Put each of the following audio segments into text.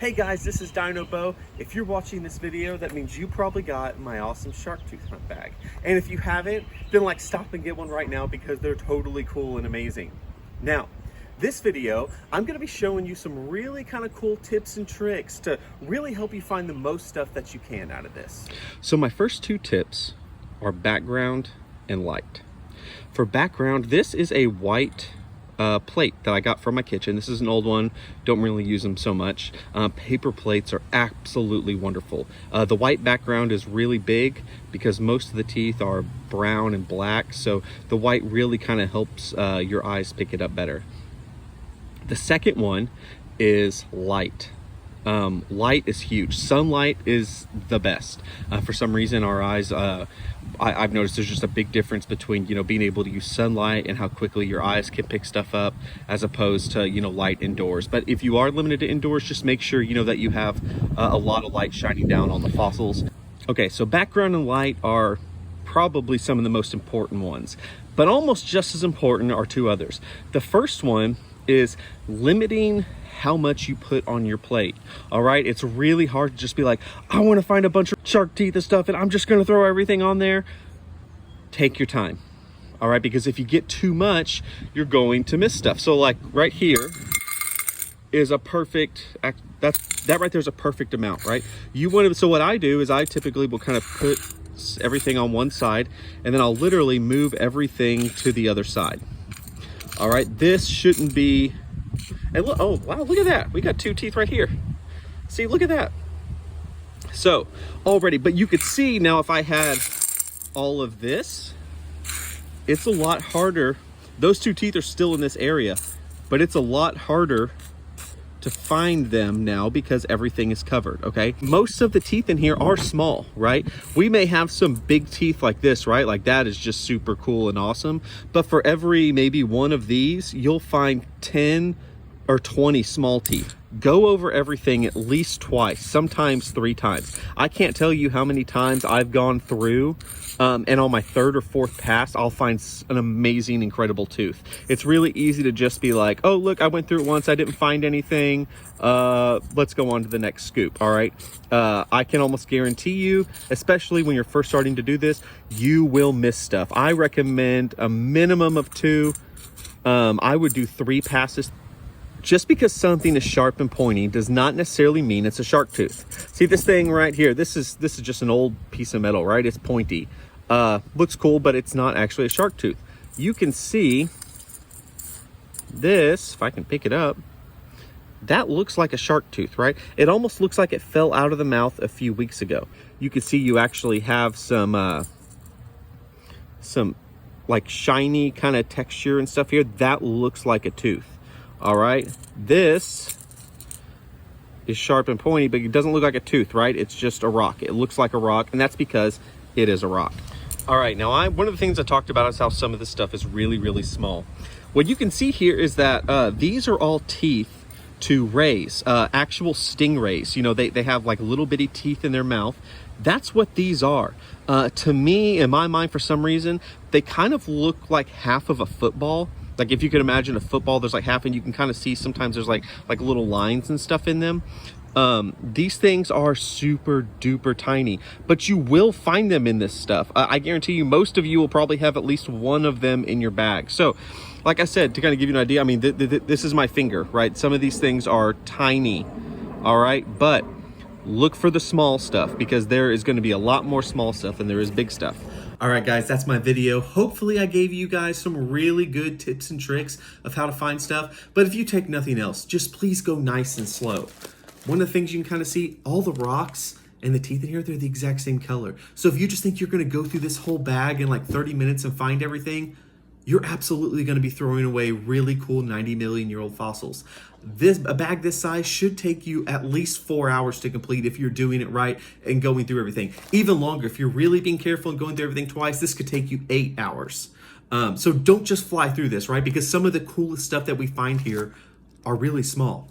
Hey guys, this is Dino. If you're watching this video, that means you probably got my awesome shark tooth hunt bag. And if you haven't, then stop and get one right now because they're totally cool and amazing. Now, this video, I'm gonna be showing you some really kind of cool tips and tricks to really help you find the most stuff that you can out of this. So my first two tips are background and light. For background, this is a white plate that I got from my kitchen. This is an old one, don't really use them so much. Paper plates are absolutely wonderful. The white background is really big because most of the teeth are brown and black, so the white really kind of helps your eyes pick it up better. The second one is light. Light is huge. Sunlight is the best. For some reason, our eyes, I've noticed there's just a big difference between, being able to use sunlight and how quickly your eyes can pick stuff up as opposed to, light indoors. But if you are limited to indoors, just make sure, that you have a lot of light shining down on the fossils. Okay, so background and light are probably some of the most important ones, but almost just as important are two others. The first one is limiting how much you put on your plate. All right, it's really hard to just be like, I want to find a bunch of shark teeth and stuff and I'm just going to throw everything on there. Take your time. All right, because if you get too much, you're going to miss stuff. So like right here is a perfect, that right there is a perfect amount, right? You want to, so what I do is I typically will kind of put everything on one side and then I'll literally move everything to the other side. All right, this shouldn't be, and look, oh wow, look at that. We got two teeth right here. See, look at that. So already, but you could see now if I had all of this, it's a lot harder. Those two teeth are still in this area, but it's a lot harder to find them now because everything is covered, okay? Most of the teeth in here are small, right? We may have some big teeth like this, right? Like that is just super cool and awesome. But for every maybe one of these, you'll find 10 or 20 small teeth. Go over everything at least twice, sometimes 3 times. I can't tell you how many times I've gone through and on my 3rd or 4th pass, I'll find an amazing, incredible tooth. It's really easy to just be like, oh, look, I went through it once, I didn't find anything. Let's go on to the next scoop, all right? I can almost guarantee you, especially when you're first starting to do this, you will miss stuff. I recommend a minimum of 2. I would do 3 passes. Just because something is sharp and pointy does not necessarily mean it's a shark tooth. See this thing right here? This is just an old piece of metal, right? It's pointy. Looks cool, but it's not actually a shark tooth. You can see this, if I can pick it up, that looks like a shark tooth, right? It almost looks like it fell out of the mouth a few weeks ago. You can see you actually have some like shiny kind of texture and stuff here. That looks like a tooth. All right, this is sharp and pointy, but it doesn't look like a tooth, right? It's just a rock. It looks like a rock, and that's because it is a rock. All right, now one of the things I talked about is how some of this stuff is really, really small. What you can see here is that these are all teeth to rays, actual stingrays. They have like little bitty teeth in their mouth. That's what these are. To me, in my mind, for some reason, they kind of look like half of a football. Like if you could imagine a football, there's like half, and you can kind of see sometimes there's like little lines and stuff in them. These things are super duper tiny, but you will find them in this stuff. I guarantee you most of you will probably have at least one of them in your bag. So like I said, to kind of give you an idea, I mean, this is my finger, right? Some of these things are tiny, all right? But look for the small stuff because there is going to be a lot more small stuff than there is big stuff. All right, guys, that's my video. Hopefully I gave you guys some really good tips and tricks of how to find stuff. But if you take nothing else, just please go nice and slow. One of the things you can kind of see, all the rocks and the teeth in here, they're the exact same color. So if you just think you're going to go through this whole bag in like 30 minutes and find everything, you're absolutely going to be throwing away really cool 90-million-year-old fossils. A bag this size should take you at least 4 hours to complete if you're doing it right and going through everything. Even longer, if you're really being careful and going through everything twice, this could take you 8 hours. So don't just fly through this, right? Because some of the coolest stuff that we find here are really small.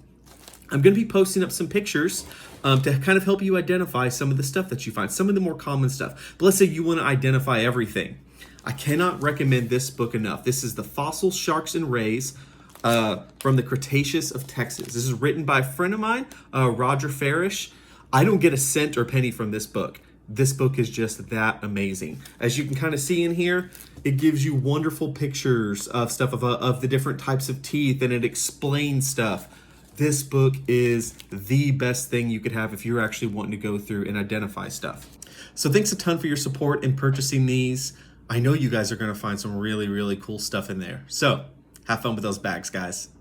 I'm going to be posting up some pictures to kind of help you identify some of the stuff that you find, some of the more common stuff. But let's say you want to identify everything. I cannot recommend this book enough. This is The Fossil Sharks and Rays from the Cretaceous of Texas. This is written by a friend of mine, Roger Farish. I don't get a cent or penny from this book. This book is just that amazing. As you can kind of see in here, it gives you wonderful pictures of stuff of the different types of teeth, and it explains stuff. This book is the best thing you could have if you're actually wanting to go through and identify stuff. So thanks a ton for your support in purchasing these. I know you guys are going to find some really, really cool stuff in there. So have fun with those bags, guys.